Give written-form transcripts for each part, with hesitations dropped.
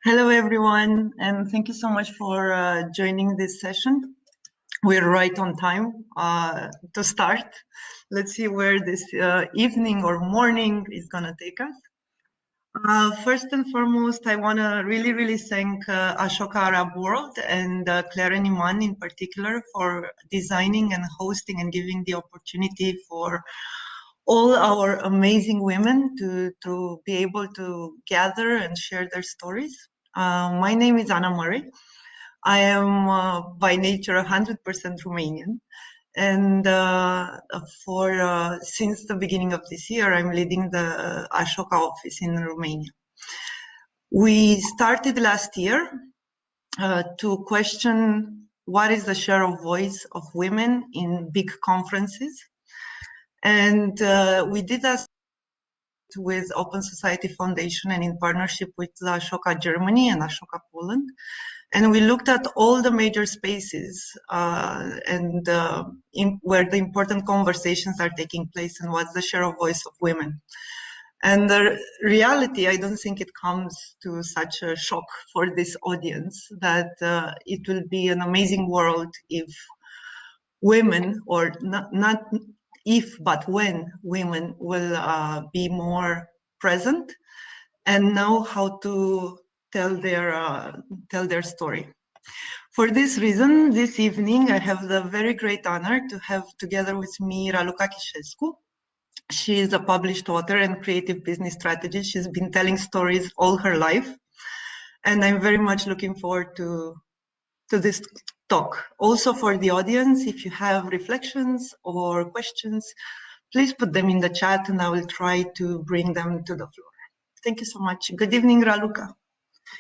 Hello, everyone, and thank you so much for joining this session. We're right on time to start. Let's see where this evening or morning is going to take us. First and foremost, I want to really thank Ashoka Arab World and Claire and Iman in particular for designing and hosting and giving the opportunity for all our amazing women to be able to gather and share their stories. My name is Anna Murray. I am by nature 100% Romanian, and since the beginning of this year, I'm leading the Ashoka office in Romania. We started last year to question what is the share of voice of women in big conferences, and we did that with Open Society Foundation and in partnership with Ashoka Germany and Ashoka Poland. And we looked at all the major spaces where the important conversations are taking place and what's the share of voice of women. And the reality, I don't think it comes to such a shock for this audience that it will be an amazing world if women, or not if, but when women will be more present and know how to tell their story. For this reason, this evening, I have the very great honor to have together with me Raluca Chișescu. She is a published author and creative business strategist. She's been telling stories all her life. And I'm very much looking forward to this talk. Also for the audience, if you have reflections or questions, please put them in the chat and I will try to bring them to the floor. Thank you so much. Good evening, Raluca,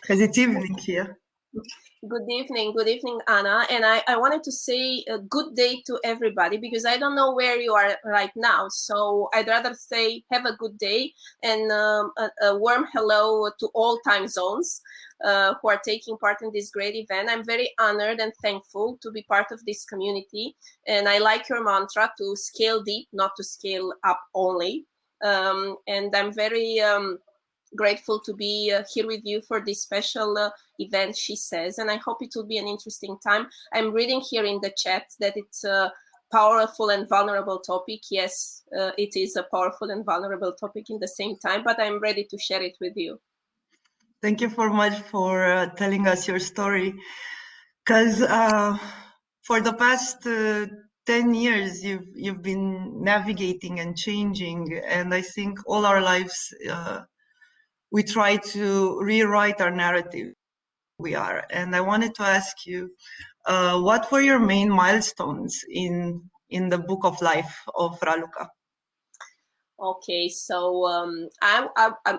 because it's evening here. Good evening, Anna. And I wanted to say a good day to everybody because I don't know where you are right now. So I'd rather say have a good day and a warm hello to all time zones who are taking part in this great event. I'm very honored and thankful to be part of this community. And I like your mantra to scale deep, not to scale up only. And I'm very grateful to be here with you for this special event, she says, and I hope it will be an interesting time. I'm reading here in the chat that it's a powerful and vulnerable topic. Yes, it is a powerful and vulnerable topic in the same time, but I'm ready to share it with you. Thank you very much for telling us your story, because for the past 10 years, you've been navigating and changing, and I think all our lives, we try to rewrite our narrative. We are, and I wanted to ask you, what were your main milestones in the book of life of Raluca? Okay, so I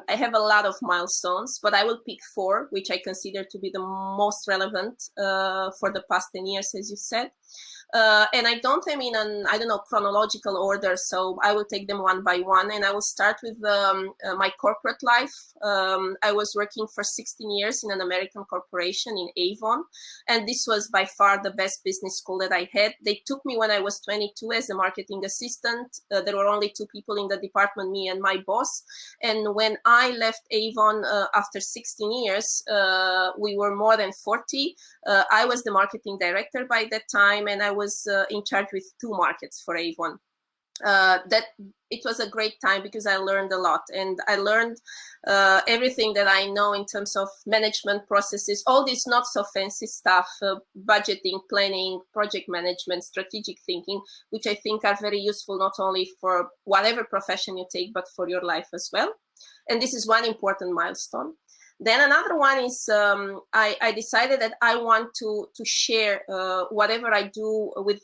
have a lot of milestones, but I will pick 4, which I consider to be the most relevant for the past 10 years, as you said. And I don't them in an, I don't know, chronological order, so I will take them one by one, and I will start with my corporate life. I was working for 16 years in an American corporation in Avon, and this was by far the best business school that I had. They took me when I was 22 as a marketing assistant. There were only 2 people in the department, me and my boss. And when I left Avon after 16 years, we were more than 40. I was the marketing director by that time, and I was in charge with 2 markets for Avon. That it was a great time because I learned a lot, and I learned everything that I know in terms of management processes, all this not so fancy stuff, budgeting, planning, project management, strategic thinking, which I think are very useful not only for whatever profession you take, but for your life as well. And this is one important milestone. Then another one is I decided that I want to share whatever I do with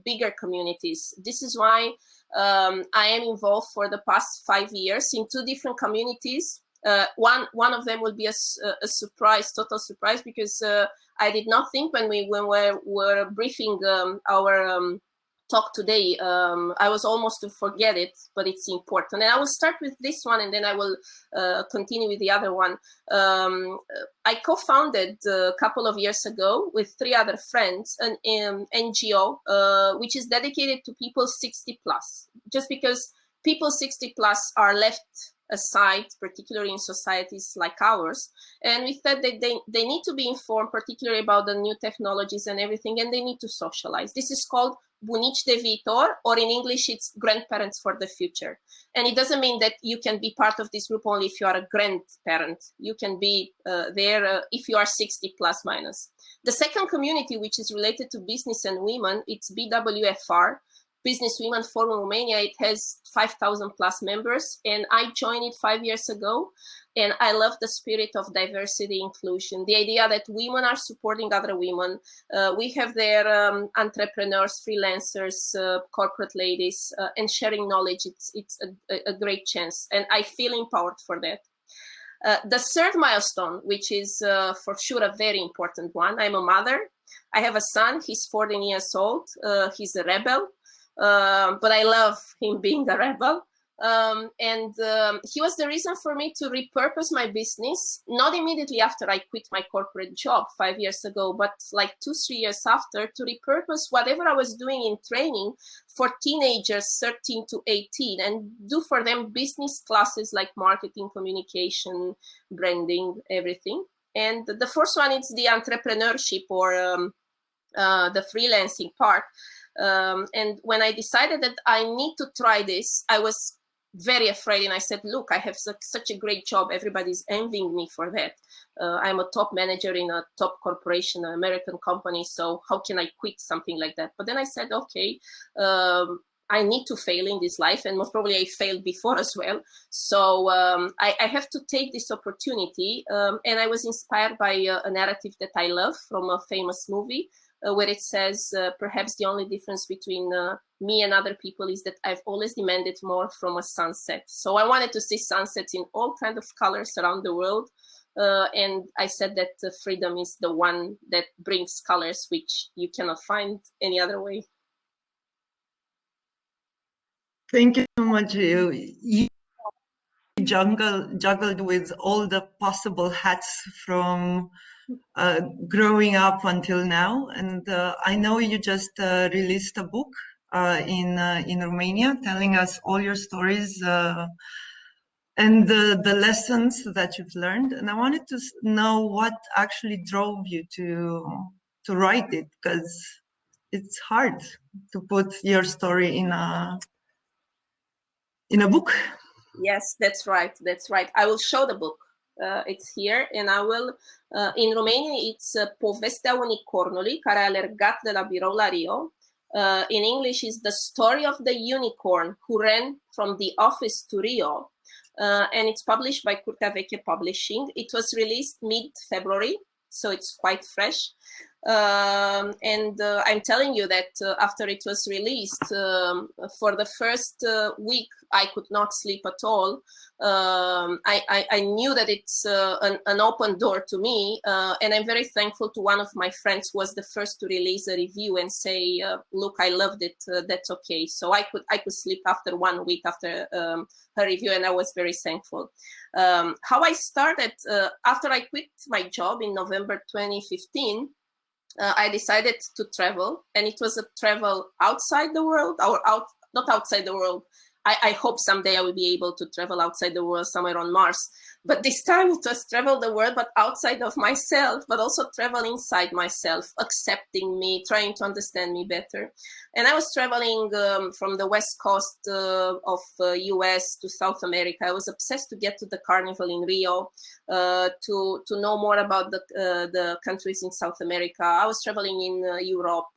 bigger communities. This is why I am involved for the past 5 years in 2 different communities. One of them will be a surprise, total surprise, because I did not think when we were briefing our talk today, I was almost to forget it, but it's important. And I will start with this one, and then I will continue with the other one. I co-founded a couple of years ago with 3 other friends an NGO, which is dedicated to people 60 plus, just because people 60 plus are left aside, particularly in societies like ours. And we thought that they need to be informed, particularly about the new technologies and everything, and they need to socialize. This is called Bunici de Viitor, or in English, it's grandparents for the future. And it doesn't mean that you can be part of this group only if you are a grandparent. You can be there if you are 60 plus minus. The second community, which is related to business and women, it's BWFR, Business Women Forum Romania. It has 5,000 plus members, and I joined it 5 years ago. And I love the spirit of diversity, inclusion, the idea that women are supporting other women. We have their entrepreneurs, freelancers, corporate ladies, and sharing knowledge. It's a great chance, and I feel empowered for that. The third milestone, which is for sure a very important one, I'm a mother. I have a son, he's 14 years old. He's a rebel, but I love him being a rebel. He was the reason for me to repurpose my business, not immediately after I quit my corporate job 5 years ago, but like 2-3 years after, to repurpose whatever I was doing in training for teenagers 13 to 18 and do for them business classes like marketing, communication, branding, everything. And the first one is the entrepreneurship or the freelancing part. And when I decided that I need to try this, I was very afraid, and I said, look, I have such a great job. Everybody's envying me for that. I'm a top manager in a top corporation, an American company, so how can I quit something like that? But then I said, okay, I need to fail in this life, and most probably I failed before as well. So I have to take this opportunity, and I was inspired by a narrative that I love from a famous movie, where it says, perhaps the only difference between me and other people is that I've always demanded more from a sunset. So I wanted to see sunsets in all kinds of colors around the world. And I said that freedom is the one that brings colors, which you cannot find any other way. Thank you so much. You juggled with all the possible hats from growing up until now, and I know you just released a book in Romania, telling us all your stories and the lessons that you've learned. And I wanted to know what actually drove you to write it, because it's hard to put your story in a book. Yes, that's right. That's right. I will show the book. It's here, and I will, in Romanian, it's Povestea unicornului care a alergat de la birou la Rio. In English, is the story of the unicorn who ran from the office to Rio. And it's published by Curtea Veche Publishing. It was released mid-February, so it's quite fresh. And I'm telling you that after it was released, for the first week, I could not sleep at all. I knew that it's an open door to me, and I'm very thankful to one of my friends who was the first to release a review and say, look, I loved it, that's okay. So I could sleep after 1 week after her review, and I was very thankful. How I started, after I quit my job in November 2015, I decided to travel, and it was a travel outside the world, or not outside the world. I hope someday I will be able to travel outside the world, somewhere on Mars. But this time it was travel the world, but outside of myself, but also travel inside myself, accepting me, trying to understand me better. And I was traveling from the West Coast of US to South America. I was obsessed to get to the carnival in Rio, to know more about the countries in South America. I was traveling in Europe,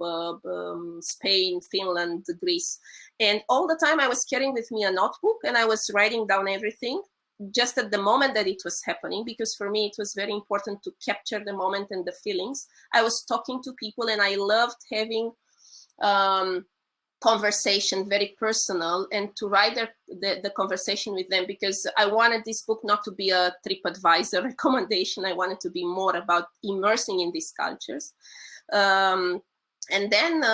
Spain, Finland, Greece. And all the time I was carrying with me a notebook, and I was writing down everything just at the moment that it was happening, because for me it was very important to capture the moment and the feelings. I was talking to people, and I loved having conversation, very personal, and to write the conversation with them, because I wanted this book not to be a TripAdvisor recommendation. I wanted to be more about immersing in these cultures. And then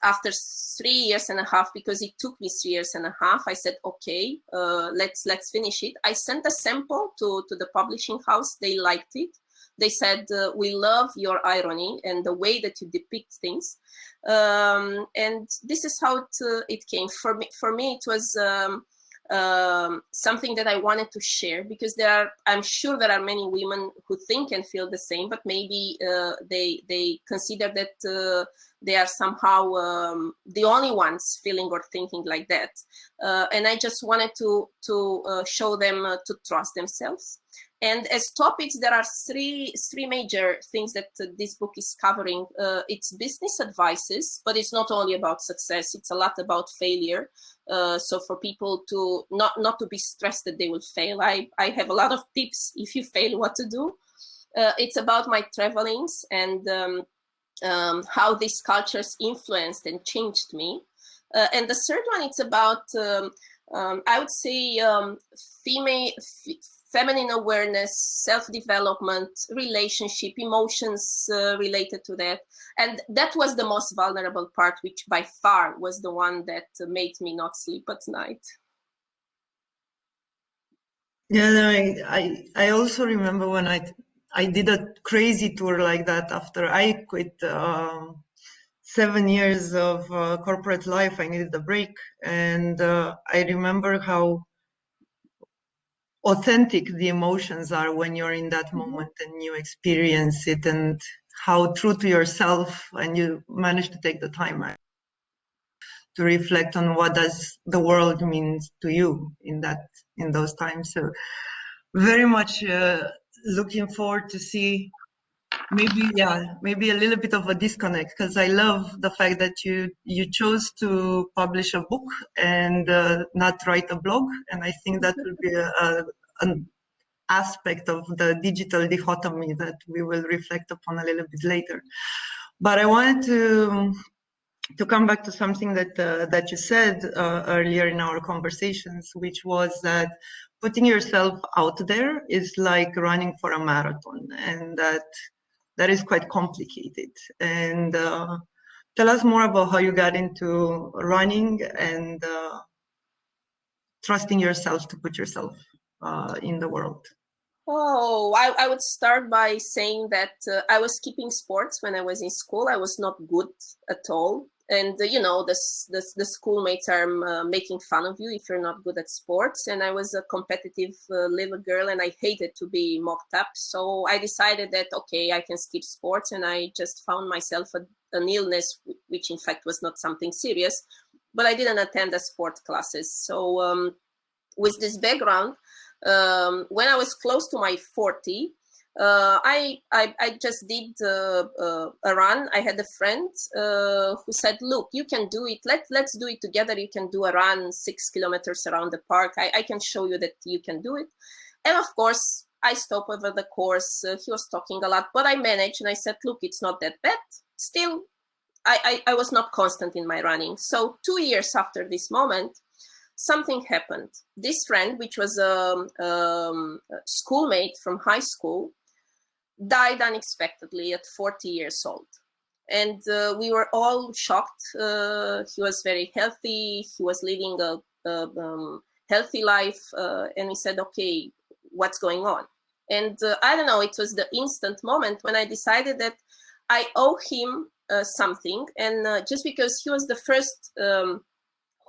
after 3 years and a half, because it took me 3 years and a half, I said, okay, let's finish it. I sent a sample to the publishing house. They liked it. They said, we love your irony and the way that you depict things. And this is how it came. For me, it was something that I wanted to share, because I'm sure there are many women who think and feel the same, but maybe they consider that they are somehow the only ones feeling or thinking like that. And I just wanted to show them to trust themselves. And as topics, there are three major things that this book is covering. It's business advices, but it's not only about success. It's a lot about failure. So for people to not to be stressed that they will fail. I have a lot of tips if you fail, what to do. It's about my travelings and how these cultures influenced and changed me. And the third one, it's about, I would say, feminine awareness, self-development, relationship, emotions related to that. And that was the most vulnerable part, which by far was the one that made me not sleep at night. Yeah, no, I also remember when I did a crazy tour like that after I quit 7 years of corporate life. I needed a break, and I remember how authentic the emotions are when you're in that moment and you experience it, and how true to yourself, and you manage to take the time to reflect on what does the world means to you in those times. So very much looking forward to see maybe a little bit of a disconnect, because I love the fact that you chose to publish a book and not write a blog, and I think that will be an aspect of the digital dichotomy that we will reflect upon a little bit later. But I wanted to come back to something that you said earlier in our conversations, which was that putting yourself out there is like running for a marathon, and that is quite complicated. And tell us more about how you got into running and trusting yourself to put yourself in the world. Oh, I would start by saying that I was skipping sports when I was in school. I was not good at all. And, you know, the schoolmates are making fun of you if you're not good at sports. And I was a competitive little girl, and I hated to be mocked up. So I decided that, okay, I can skip sports. And I just found myself an illness, which in fact was not something serious. But I didn't attend the sport classes. So with this background, when I was close to my 40, I just did a run. I had a friend who said, look, you can do it. Let's do it together. You can do a run 6 kilometers around the park. I can show you that you can do it. And of course, I stopped over the course. He was talking a lot, but I managed. And I said, look, it's not that bad. Still, I was not constant in my running. So 2 years after this moment, something happened. This friend, which was a schoolmate from high school, died unexpectedly at 40 years old. And we were all shocked. He was very healthy. He was living a healthy life. And we said, okay, what's going on? And I don't know, it was the instant moment when I decided that I owe him something. And just because he was the first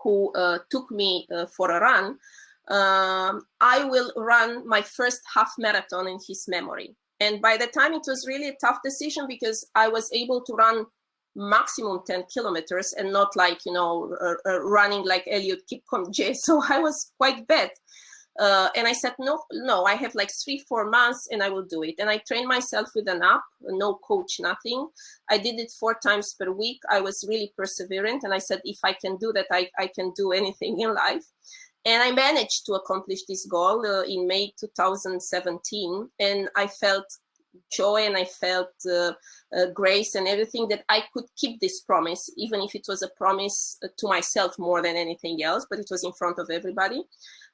who took me for a run, I will run my first half marathon in his memory. And by the time, it was really a tough decision, because I was able to run maximum 10 kilometers and not like, you know, running like Eliud Kipchoge. So I was quite bad. And I said, no, I have like 3-4 months and I will do it. And I trained myself with an app, no coach, nothing. I did it 4 times per week. I was really perseverant. And I said, if I can do that, I can do anything in life. And I managed to accomplish this goal in May 2017. And I felt joy and I felt grace and everything, that I could keep this promise, even if it was a promise to myself more than anything else, but it was in front of everybody.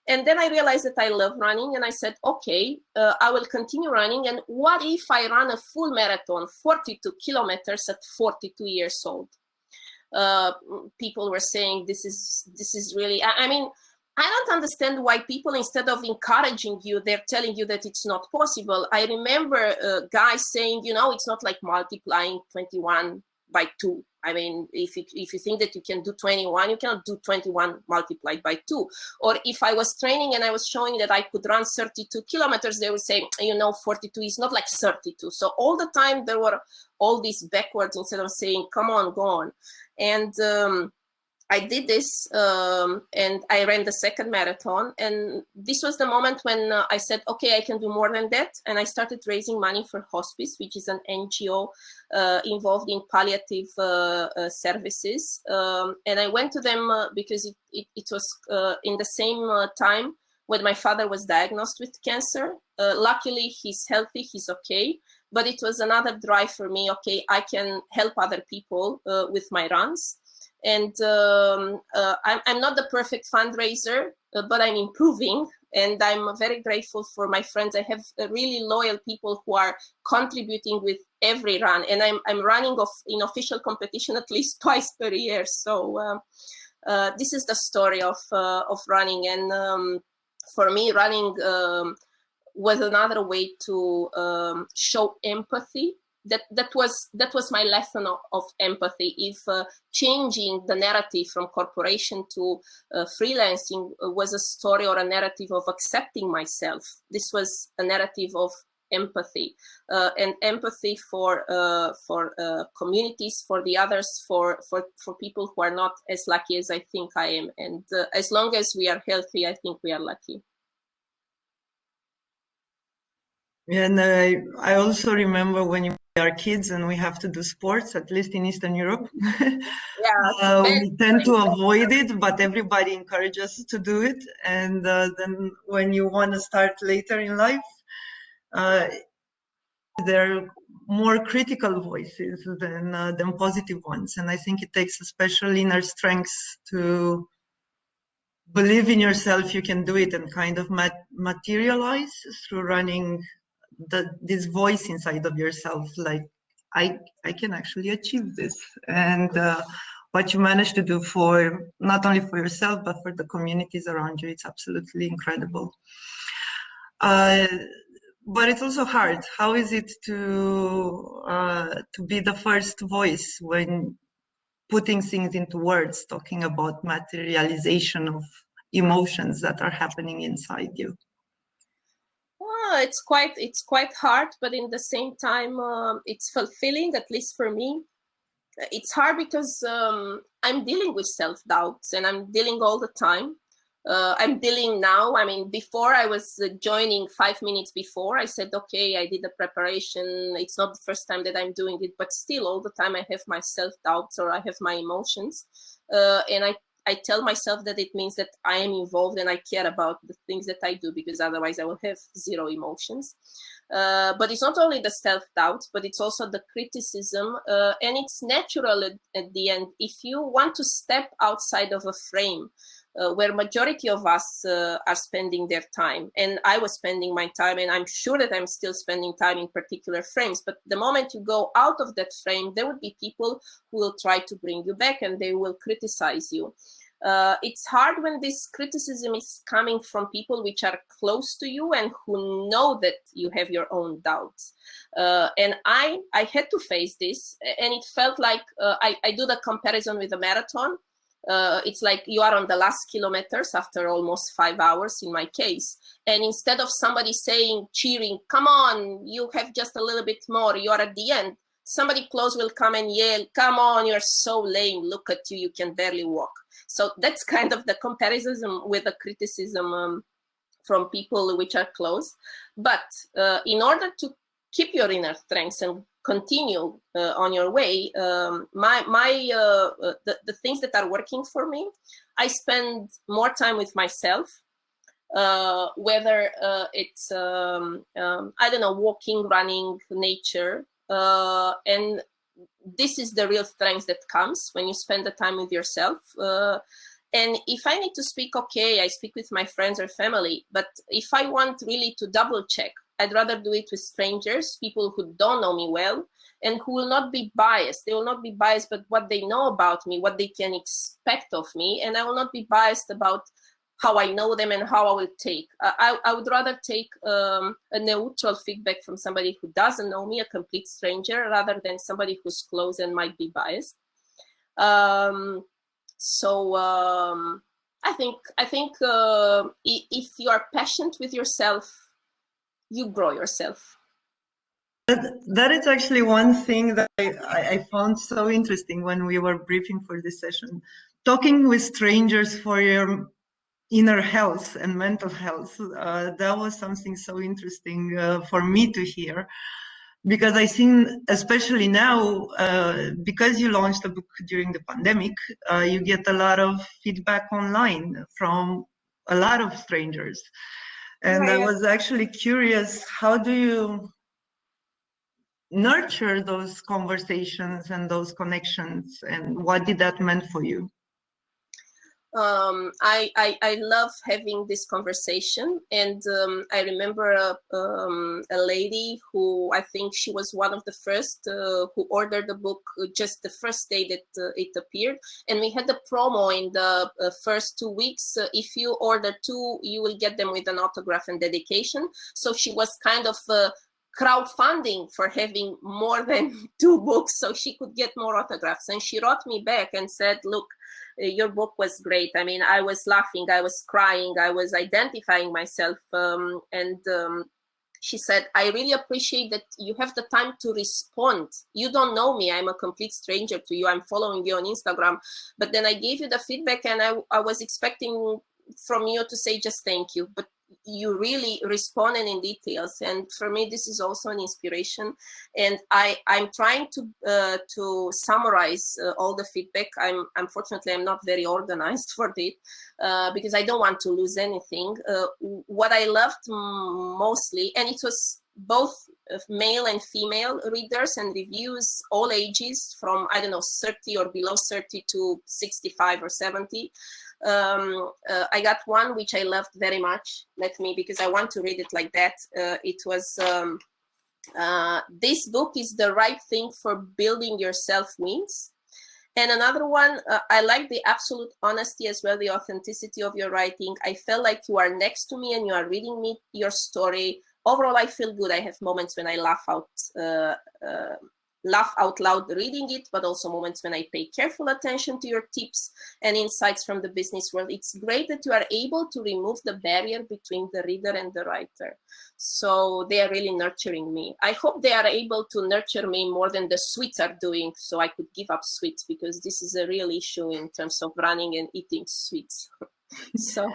And then I realized that I love running, and I said, okay, I will continue running. And what if I run a full marathon, 42 kilometers at 42 years old? People were saying, this is really, I mean, I don't understand why people, instead of encouraging you, they're telling you that it's not possible. I remember guys saying, you know, it's not like multiplying 21 by 2. I mean, if you think that you can do 21, you cannot do 21 multiplied by 2. Or if I was training and I was showing that I could run 32 kilometers, they would say, 42 is not like 32. So all the time there were all these backwards instead of saying, come on, go on. And I did this, and I ran the second marathon. And this was the moment when I said, okay, I can do more than that. And I started raising money for Hospice, which is an NGO involved in palliative services. And I went to them because it was in the same time when my father was diagnosed with cancer. Luckily, he's healthy, he's okay. But it was another drive for me. Okay, I can help other people with my runs. And I'm not the perfect fundraiser, but I'm improving. And I'm very grateful for my friends. I have really loyal people who are contributing with every run. And I'm running in official competition at least twice per year. So this is the story of running. And for me, running was another way to show empathy. That was my lesson of empathy. If changing the narrative from corporation to freelancing was a story or a narrative of accepting myself, this was a narrative of empathy, and empathy for communities, for the others, for people who are not as lucky as I think I am. And as long as we are healthy, I think we are lucky. And I also remember when we are kids and we have to do sports, at least in Eastern Europe. Yeah, we tend to avoid it, but everybody encourages us to do it. And then when you want to start later in life, there are more critical voices than positive ones. And I think it takes a special inner strength to believe in yourself you can do it and kind of materialize through running this voice inside of yourself, like I can actually achieve this. And what you manage to do for not only for yourself but for the communities around you, it's absolutely incredible. But it's also hard. How is it to be the first voice when putting things into words, talking about materialization of emotions that are happening inside you? Well, it's quite hard, but in the same time, it's fulfilling, at least for me. It's hard because I'm dealing with self-doubts, and I'm dealing all the time. I'm dealing now. I mean, before I was joining 5 minutes before, I said, okay, I did the preparation. It's not the first time that I'm doing it, but still all the time I have my self-doubts or I have my emotions. And I tell myself that it means that I am involved and I care about the things that I do, because otherwise I will have zero emotions. But it's not only the self-doubt, but it's also the criticism. And it's natural at the end. If you want to step outside of a frame, where majority of us are spending their time, and I was spending my time, and I'm sure that I'm still spending time in particular frames, but the moment you go out of that frame, there would be people who will try to bring you back and they will criticize you. It's hard when this criticism is coming from people which are close to you and who know that you have your own doubts. And I had to face this, and it felt like I do the comparison with a marathon. It's like you are on the last kilometers after almost 5 hours in my case. And instead of somebody saying, cheering, come on, you have just a little bit more, you are at the end, somebody close will come and yell, come on, you're so lame, look at you, you can barely walk. So that's kind of the comparison with the criticism from people which are close. But in order to keep your inner strength and continue on your way, the things that are working for me, I spend more time with myself, whether it's, I don't know, walking, running, nature. And this is the real strength that comes when you spend the time with yourself. And if I need to speak, okay, I speak with my friends or family. But if I want really to double check, I'd rather do it with strangers, people who don't know me well, and who will not be biased. They will not be biased, but what they know about me, what they can expect of me. And I will not be biased about how I know them and how I will take. I would rather take a neutral feedback from somebody who doesn't know me, a complete stranger, rather than somebody who's close and might be biased. I think if you are passionate with yourself, you grow yourself. That is actually one thing that I found so interesting when we were briefing for this session. Talking with strangers for your inner health and mental health, that was something so interesting for me to hear. Because I think, especially now, because you launched a book during the pandemic, you get a lot of feedback online from a lot of strangers. And I was actually curious, how do you nurture those conversations and those connections, and what did that mean for you? I love having this conversation, and I remember a lady who, I think she was one of the first who ordered the book just the first day that it appeared, and we had the promo in the first 2 weeks. If you order 2, you will get them with an autograph and dedication. So she was kind of crowdfunding for having more than 2 books so she could get more autographs. And she wrote me back and said, look, your book was great. I mean, I was laughing, I was crying, I was identifying myself. She said, I really appreciate that you have the time to respond. You don't know me. I'm a complete stranger to you. I'm following you on Instagram. But then I gave you the feedback, and I was expecting from you to say just thank you. But you really responded in details, and for me this is also an inspiration. And I'm trying to summarize all the feedback. Unfortunately I'm not very organized for it because I don't want to lose anything. What I loved mostly, and it was both male and female readers and reviews, all ages, from I don't know 30 or below 30 to 65 or 70. I got one which I loved very much. Because I want to read it like that. It was this book is the right thing for building your self-wings. And another one, I like the absolute honesty as well, the authenticity of your writing. I felt like you are next to me and you are reading me your story. Overall, I feel good. I have moments when I laugh out loud reading it, but also moments when I pay careful attention to your tips and insights from the business world. It's great that you are able to remove the barrier between the reader and the writer. So they are really nurturing me. I hope they are able to nurture me more than the sweets are doing, so I could give up sweets, because this is a real issue in terms of running and eating sweets. So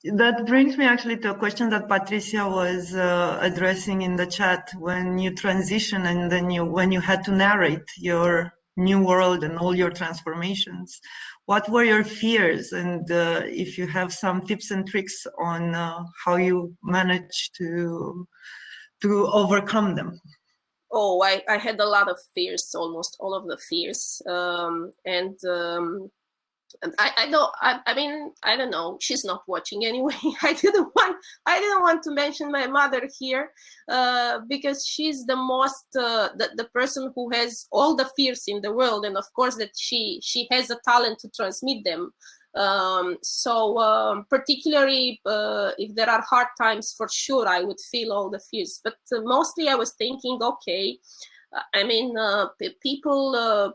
that brings me actually to a question that Patricia was addressing in the chat. When you transition and then when you had to narrate your new world and all your transformations, what were your fears? And if you have some tips and tricks on how you managed to overcome them. Oh, I had a lot of fears, almost all of the fears. I don't know. She's not watching anyway. I didn't want to mention my mother here because she's the most the person who has all the fears in the world, and of course that she has a talent to transmit them. Particularly if there are hard times, for sure I would feel all the fears. But mostly I was thinking, okay. I mean, people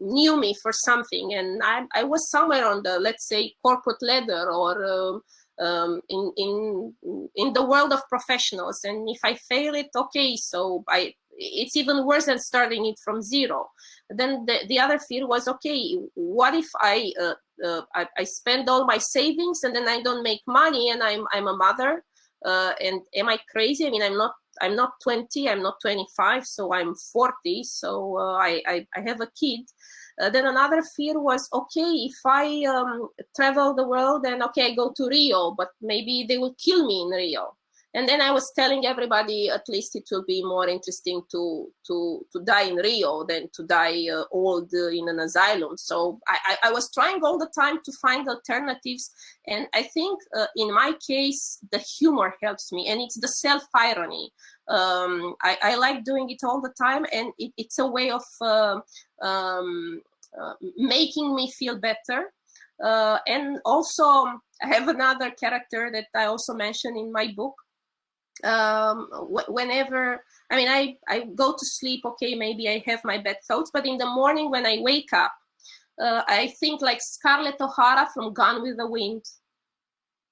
knew me for something, and I was somewhere on the, let's say, corporate ladder, or in the world of professionals. And if I fail it, okay, so it's even worse than starting it from zero. Then the other fear was, okay, what if I spend all my savings and then I don't make money, and I'm a mother, and am I crazy? I mean, I'm not 20, I'm not 25, so I'm 40, so I have a kid. Then another fear was, okay, if I travel the world, and okay, I go to Rio, but maybe they will kill me in Rio. And then I was telling everybody, at least it will be more interesting to die in Rio than to die old in an asylum. So I was trying all the time to find alternatives. And I think in my case, the humor helps me, and it's the self-irony. I like doing it all the time, and it's a way of making me feel better. And also, I have another character that I also mention in my book. Whenever, I mean, I go to sleep, okay, maybe I have my bad thoughts, but in the morning when I wake up, I think like Scarlett O'Hara from Gone with the Wind.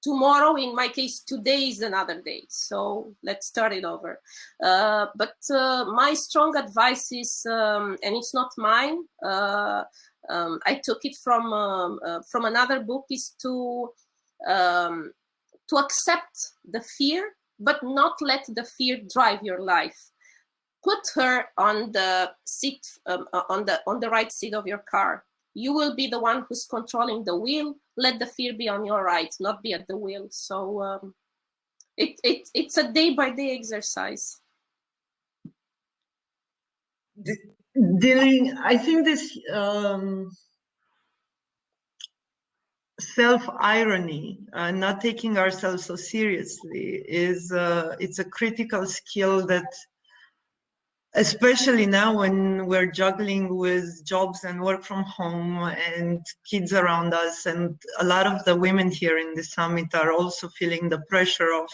Tomorrow, in my case, today is another day. So let's start it over. But my strong advice is, and it's not mine, I took it from another book, is to accept the fear, but not let the fear drive your life. Put her on the seat, on the right seat of your car. You will be the one who's controlling the wheel. Let the fear be on your right, not be at the wheel. So it's a day-by-day exercise. I think this self-irony, not taking ourselves so seriously, is it's a critical skill that, especially now when we're juggling with jobs and work from home and kids around us, and a lot of the women here in the summit are also feeling the pressure of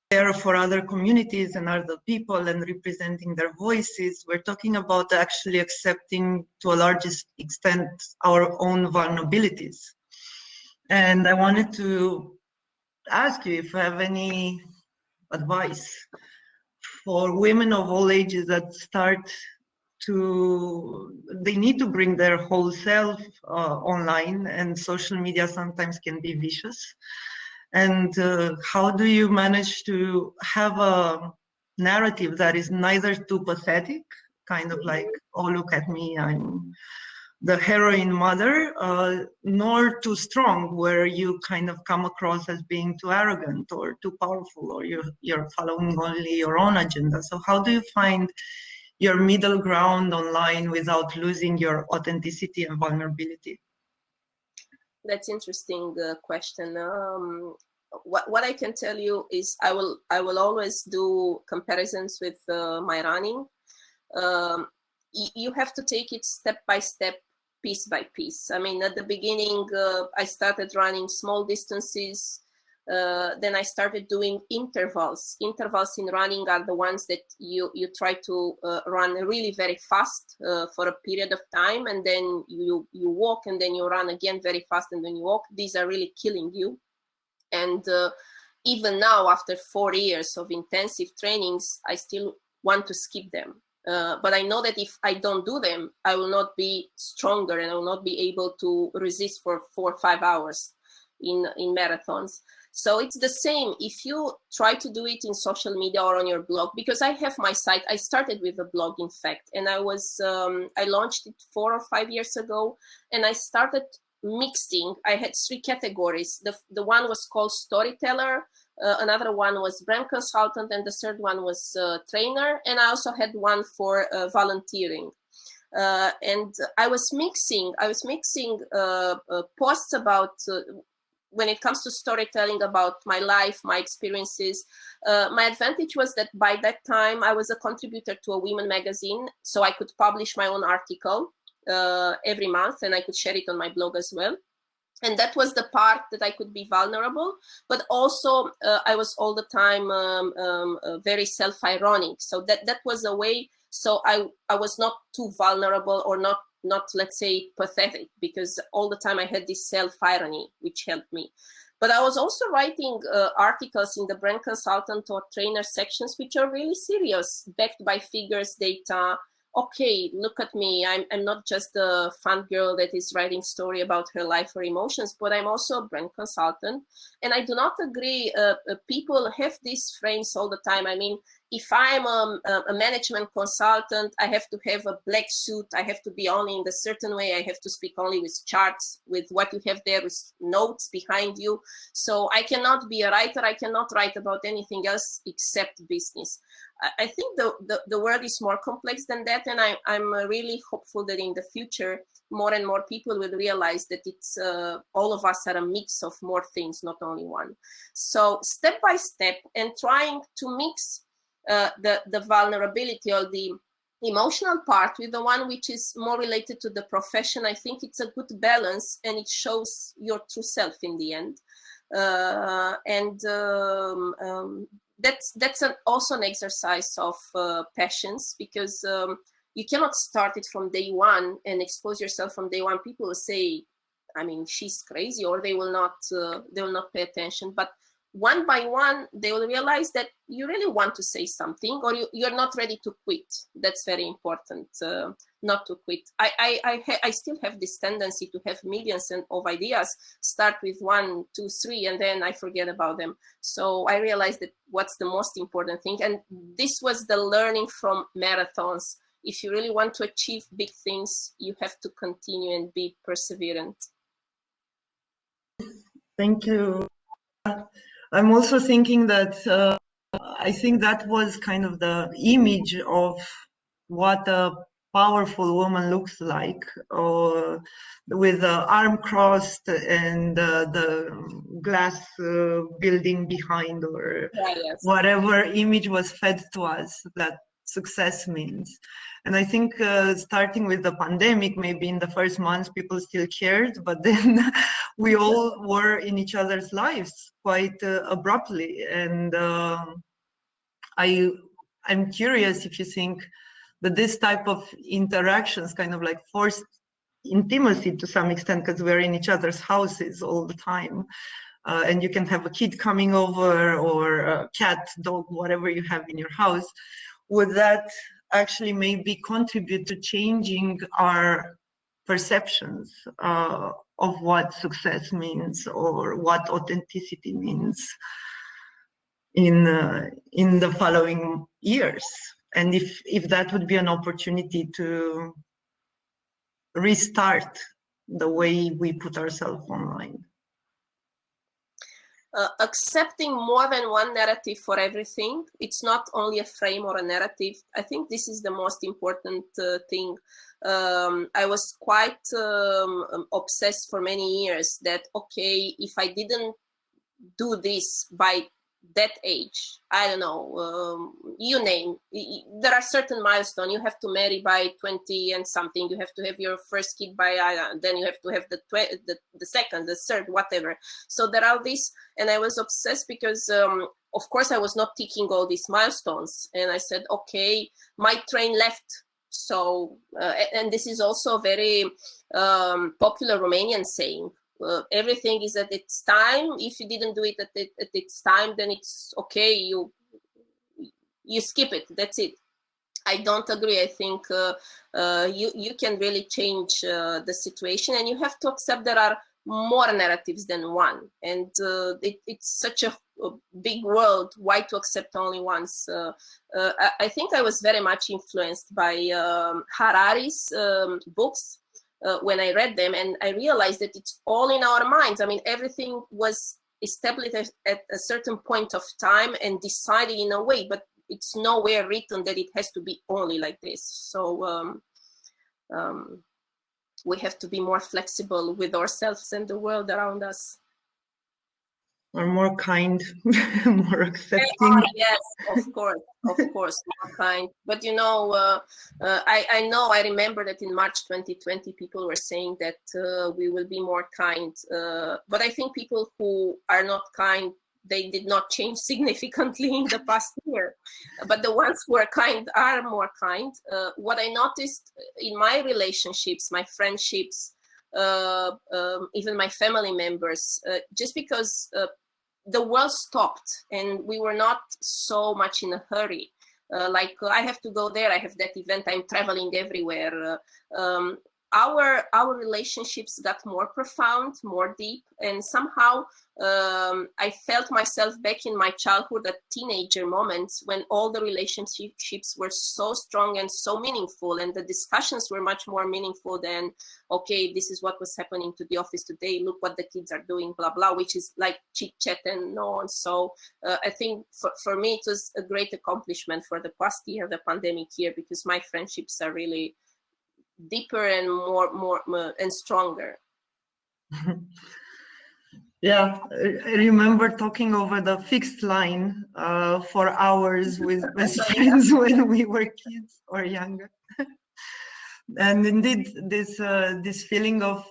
care for other communities and other people and representing their voices. We're talking about actually accepting to a large extent our own vulnerabilities. And I wanted to ask you if you have any advice for women of all ages that they need to bring their whole self online, and social media sometimes can be vicious. And how do you manage to have a narrative that is neither too pathetic, kind of like, oh, look at me, I'm the heroine mother, nor too strong, where you kind of come across as being too arrogant or too powerful, or you're following only your own agenda. So how do you find your middle ground online without losing your authenticity and vulnerability? That's interesting question. What I can tell you is I will always do comparisons with my running. You have to take it step by step, piece by piece. I mean, at the beginning, I started running small distances. Then I started doing intervals. Intervals in running are the ones that you try to run really very fast for a period of time, and then you walk, and then you run again very fast, and then you walk. These are really killing you. And even now, after 4 years of intensive trainings, I still want to skip them. But I know that if I don't do them, I will not be stronger, and I will not be able to resist for 4 or 5 hours in marathons. So it's the same if you try to do it in social media or on your blog, because I have my site. I started with a blog, in fact, and I launched it 4 or 5 years ago, and I started mixing. I had 3 categories. The one was called storyteller, another one was brand consultant, and the third one was trainer. And I also had one for volunteering. And I was mixing posts about when it comes to storytelling, about my life, my experiences. My advantage was that by that time I was a contributor to a women magazine, so I could publish my own article every month, and I could share it on my blog as well. And that was the part that I could be vulnerable, but also I was all the time very self-ironic. So that was a way. So I was not too vulnerable, or not let's say pathetic, because all the time I had this self-irony, which helped me. But I was also writing articles in the brand consultant or trainer sections, which are really serious, backed by figures, data. Okay, look at me. I'm not just a fun girl that is writing story about her life or emotions, but I'm also a brand consultant. And I do not agree. People have these frames all the time. I mean, if I'm a management consultant, I have to have a black suit. I have to be only in a certain way. I have to speak only with charts, with what you have there, with notes behind you. So I cannot be a writer. I cannot write about anything else except business. I think the world is more complex than that, and I'm really hopeful that in the future, more and more people will realize that it's all of us are a mix of more things, not only one. So step by step, and trying to mix the vulnerability or the emotional part with the one which is more related to the profession, I think it's a good balance, and it shows your true self in the end. That's also an exercise of passions, because you cannot start it from day one and expose yourself from day one. People will say, I mean, she's crazy, or they will not pay attention. But one by one, they will realize that you really want to say something, or you're not ready to quit. That's very important, not to quit. I still have this tendency to have millions of ideas, start with 1, 2, 3, and then I forget about them. So I realized that what's the most important thing, and this was the learning from marathons. If you really want to achieve big things, you have to continue and be perseverant. Thank you. I'm also thinking that I think that was kind of the image of what a powerful woman looks like, with the arm crossed and the glass building behind, or whatever image was fed to us that success means. And I think starting with the pandemic, maybe in the first months people still cared, but then we all were in each other's lives quite abruptly. And I'm curious if you think that this type of interactions kind of like forced intimacy to some extent, because we're in each other's houses all the time. And you can have a kid coming over, or a cat, dog, whatever you have in your house. Would that actually maybe contribute to changing our perceptions of what success means, or what authenticity means in the following years? And if that would be an opportunity to restart the way we put ourselves online. Accepting more than one narrative for everything. It's not only a frame or a narrative. I think this is the most important thing. I was quite obsessed for many years that, okay, if I didn't do this by that age, I don't know, you name, there are certain milestones. You have to marry by 20 and something, you have to have your first kid by, then you have to have the second, the third, whatever. So there are these, and I was obsessed because of course I was not ticking all these milestones, and I said, okay, my train left. So and this is also a very popular Romanian saying, everything is at its time. If you didn't do it at its time, then it's okay, you skip it, that's it. I don't agree. I think you can really change the situation, and you have to accept there are more narratives than one, and it's such a big world. Why to accept only once? I think I was very much influenced by Harari's books when I read them, and I realized that it's all in our minds. I mean, everything was established at a certain point of time and decided in a way, but it's nowhere written that it has to be only like this. So we have to be more flexible with ourselves and the world around us. Or more kind, more accepting. Yes, of course, more kind. But you know, I remember that in March 2020, people were saying that we will be more kind. But I think people who are not kind, they did not change significantly in the past year. But the ones who are kind are more kind. What I noticed in my relationships, my friendships, even my family members, just because the world stopped and we were not so much in a hurry. Like I have to go there, I have that event, I'm traveling everywhere. Our relationships got more profound, more deep, and somehow I felt myself back in my childhood at teenager moments when all the relationships were so strong and so meaningful, and the discussions were much more meaningful than, okay, this is what was happening to the office today, look what the kids are doing, blah, blah, which is like chit chat and no on. So I think for me, it was a great accomplishment for the past year, the pandemic year, because my friendships are really deeper and more and stronger. Yeah, I remember talking over the fixed line for hours with best friends when we were kids or younger. And indeed, this feeling of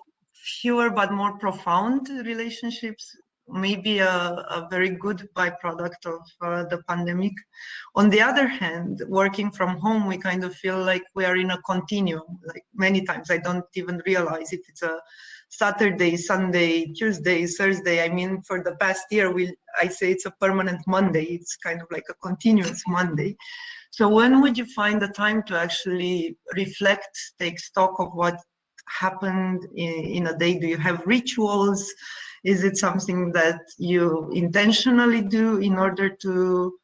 fewer but more profound relationships may be a very good byproduct of the pandemic. On the other hand, working from home, we kind of feel like we are in a continuum. Like many times, I don't even realize if it's a Saturday, Sunday, Tuesday, Thursday. I mean, for the past year, I say it's a permanent Monday. It's kind of like a continuous Monday. So when would you find the time to actually reflect, take stock of what happened in a day? Do you have rituals? Is it something that you intentionally do in order to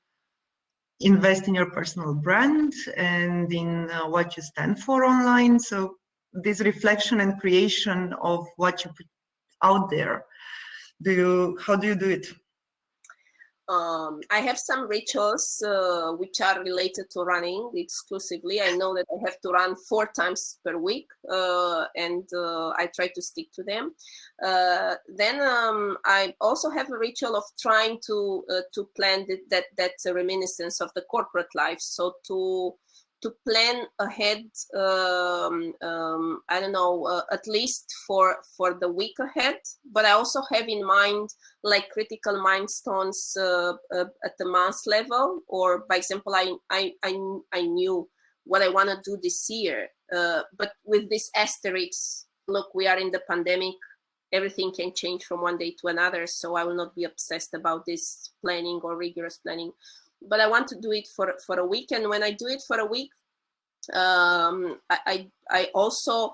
invest in your personal brand and in what you stand for online? So this reflection and creation of what you put out there, how do you do it? I have some rituals which are related to running exclusively. I know that I have to run 4 times per week, and I try to stick to them. Then I also have a ritual of trying to plan that reminiscence of the corporate life. So to plan ahead, I don't know, at least for the week ahead. But I also have in mind like critical milestones at the month level, or by example, I knew what I want to do this year, but with this asterisk, look, we are in the pandemic, everything can change from one day to another, so I will not be obsessed about this planning or rigorous planning, but I want to do it for a week. And when I do it for a week, I also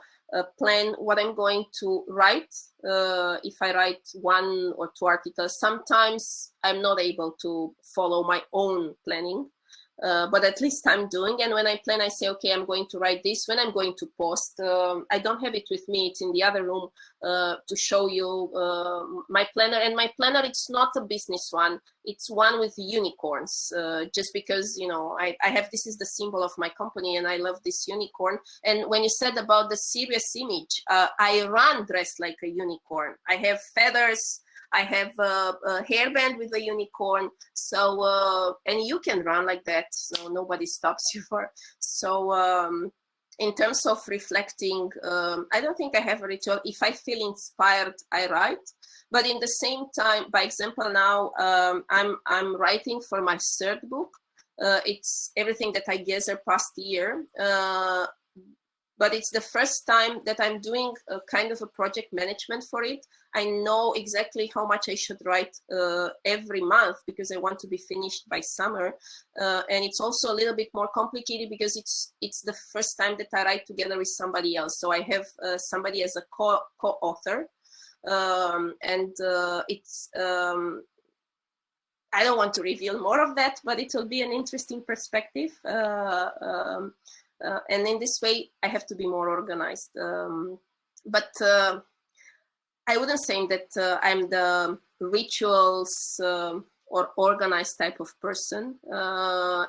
plan what I'm going to write. If I write 1 or 2 articles, sometimes I'm not able to follow my own planning, but at least I'm doing. And when I plan, I say, okay, I'm going to write this. When I'm going to post, I don't have it with me. It's in the other room to show you my planner. And my planner, it's not a business one. It's one with unicorns, just because, you know, I have, this is the symbol of my company and I love this unicorn. And when you said about the serious image, I run dressed like a unicorn. I have feathers. I have a hairband with a unicorn. So, and you can run like that. So nobody stops you for. So, in terms of reflecting, I don't think I have a ritual. If I feel inspired, I write. But in the same time, by example, now I'm writing for my 3rd book. It's everything that I gathered past year. But it's the first time that I'm doing a kind of a project management for it. I know exactly how much I should write every month because I want to be finished by summer. And it's also a little bit more complicated because it's the first time that I write together with somebody else. So I have somebody as a co-author. It's I don't want to reveal more of that, but it will be an interesting perspective. And in this way, I have to be more organized. But I wouldn't say that I'm the rituals or organized type of person. The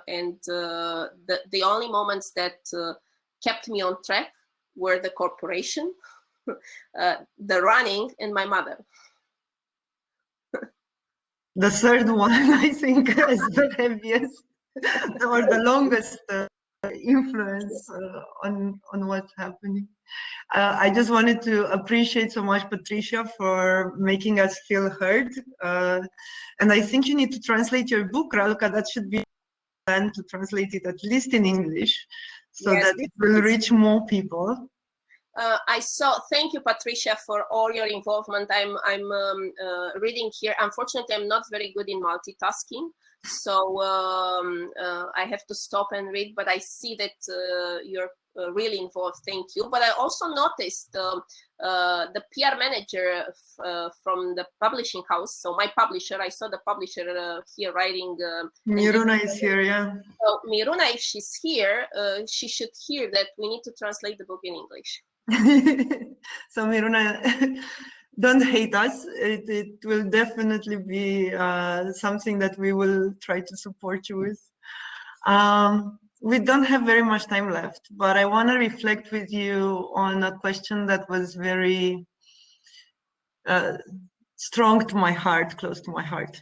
only moments that kept me on track were the corporation, the running, and my mother. The 3rd one, I think, is the heaviest or the longest influence on what's happening. I just wanted to appreciate so much Patricia for making us feel heard. And I think you need to translate your book, Raluca. That should be planned to translate it at least in English so Yes, that it will reach more people. Thank you, Patricia, for all your involvement. I'm reading here. Unfortunately, I'm not very good in multitasking, so I have to stop and read, but I see that you're really involved. Thank you. But I also noticed the PR manager from the publishing house. So my publisher, I saw the publisher here writing. Miruna is here, yeah. So Miruna, if she's here, she should hear that we need to translate the book in English. So Miruna, don't hate us. It will definitely be something that we will try to support you with. We don't have very much time left, but I want to reflect with you on a question that was very strong to my heart, close to my heart,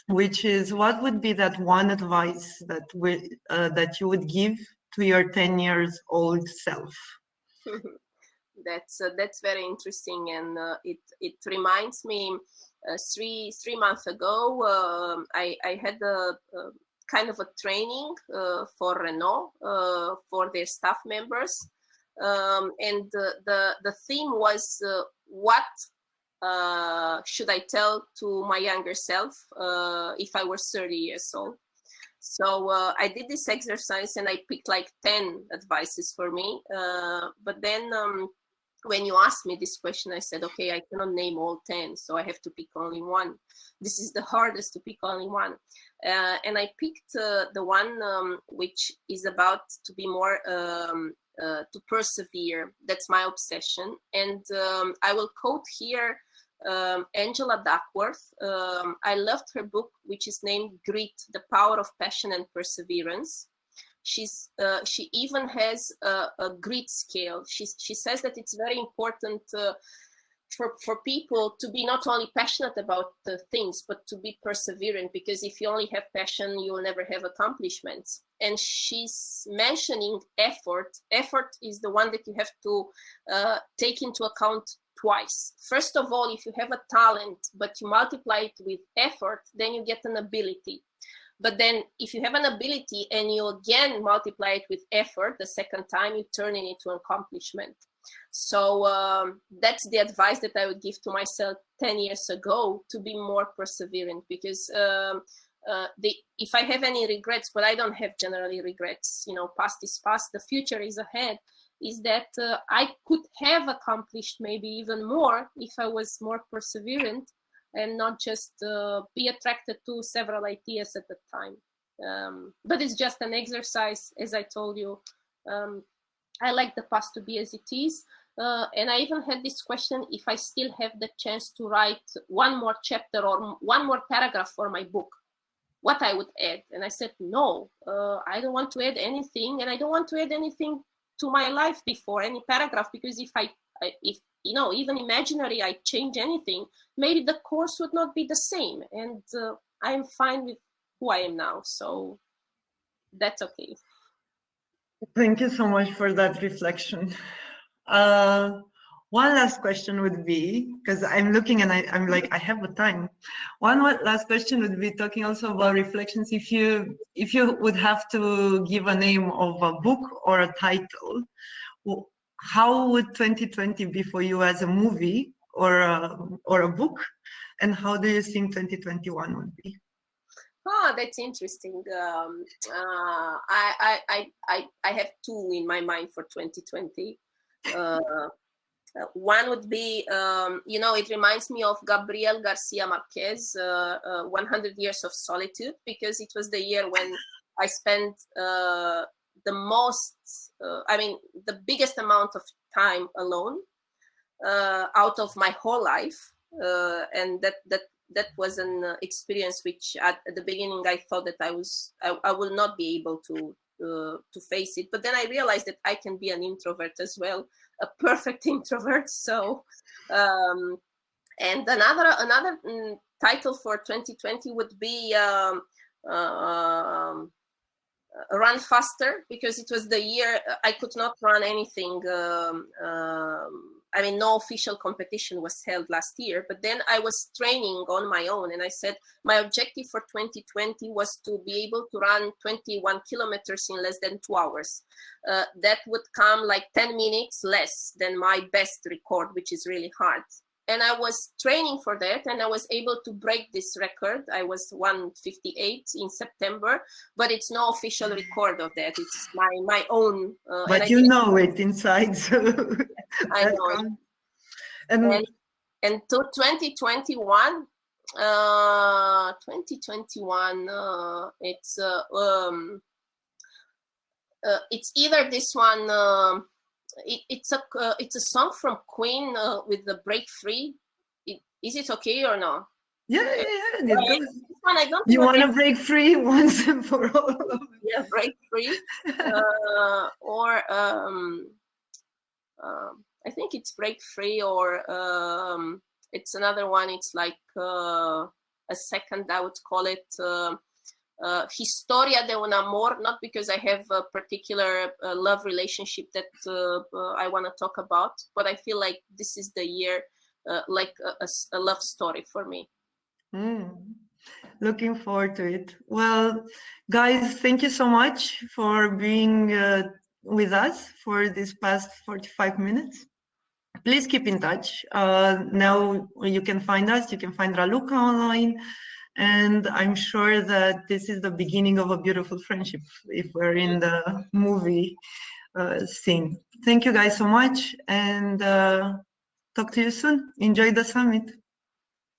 which is, what would be that one advice that you would give to your 10 years old self? That's very interesting, and it reminds me. 3 months ago, I had a kind of a training for Renault for their staff members, and the theme was what should I tell to my younger self if I were 30 years old. So I did this exercise and I picked like 10 advices for me, but then when you asked me this question, I said, okay, I cannot name all 10, so I have to pick only one. This is the hardest, to pick only one. And I picked the one which is about to be more, to persevere. That's my obsession. And I will quote here Angela Duckworth. I loved her book, which is named Grit, The Power of Passion and Perseverance. She even has a grit scale. She says that it's very important for people to be not only passionate about the things, but to be perseverant, because if you only have passion, you will never have accomplishments. And she's mentioning effort. Effort is the one that you have to take into account twice. First of all, if you have a talent, but you multiply it with effort, then you get an ability. But then if you have an ability and you again multiply it with effort, the second time you turn it into an accomplishment. So that's the advice that I would give to myself 10 years ago, to be more perseverant, because if I have any regrets, but I don't have generally regrets, you know, past is past, the future is ahead, is that I could have accomplished maybe even more if I was more perseverant and not just be attracted to several ideas at a time. But it's just an exercise, as I told you. I like the past to be as it is. And I even had this question, if I still have the chance to write one more chapter or one more paragraph for my book, what I would add. And I said, no, I don't want to add anything. And I don't want to add anything to my life before any paragraph, because if you know, even imaginary, I change anything, maybe the course would not be the same. And I'm fine with who I am now. So that's okay. Thank you so much for that reflection. One last question would be, because I'm looking and I'm like, I have the time. One last question would be talking also about reflections. If you would have to give a name of a book or a title, how would 2020 be for you as a movie or a book? And how do you think 2021 would be? Oh, that's interesting. I have two in my mind for 2020. One would be, you know, it reminds me of Gabriel Garcia Marquez, 100 Years of Solitude, because it was the year when I spent the most, the biggest amount of time alone out of my whole life. And that was an experience which at the beginning I thought that I will not be able to face it, but then I realized that I can be an introvert as well, a perfect introvert. So and another title for 2020 would be Run Faster, because it was the year I could not run anything. No official competition was held last year, but then I was training on my own, and I said my objective for 2020 was to be able to run 21 kilometers in less than 2 hours. That would come like 10 minutes less than my best record, which is really hard. And I was training for that, and I was able to break this record. I was 1:58 in September, but it's no official record of that. It's my own. But you know it inside, so I know. And to 2021, it's either this one. It's a song from Queen with the Break Free. Is it okay or no? Yeah. This one I don't. You want to break free once and for all? Yeah, break free. Or I think it's Break Free, or It's another one. It's like a second, I would call it, Historia de un amor, not because I have a particular love relationship that I want to talk about, but I feel like this is the year, like a love story for me. Looking forward to it. Well, guys, thank you so much for being with us for this past 45 minutes. Please keep in touch. Now you can find us, you can find Raluca online, and I'm sure that this is the beginning of a beautiful friendship if we're in the movie scene. Thank you guys so much, and talk to you soon. Enjoy the summit.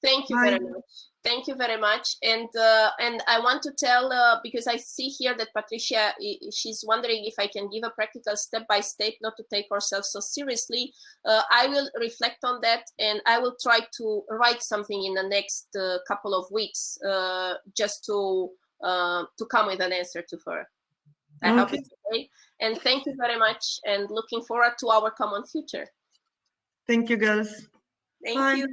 Thank you very much. Thank you very much. And I want to tell, because I see here that Patricia, she's wondering if I can give a practical step-by-step, not to take ourselves so seriously. I will reflect on that, and I will try to write something in the next couple of weeks, just to come with an answer to her. I hope it's okay. And thank you very much, and looking forward to our common future. Thank you, girls. Thank you.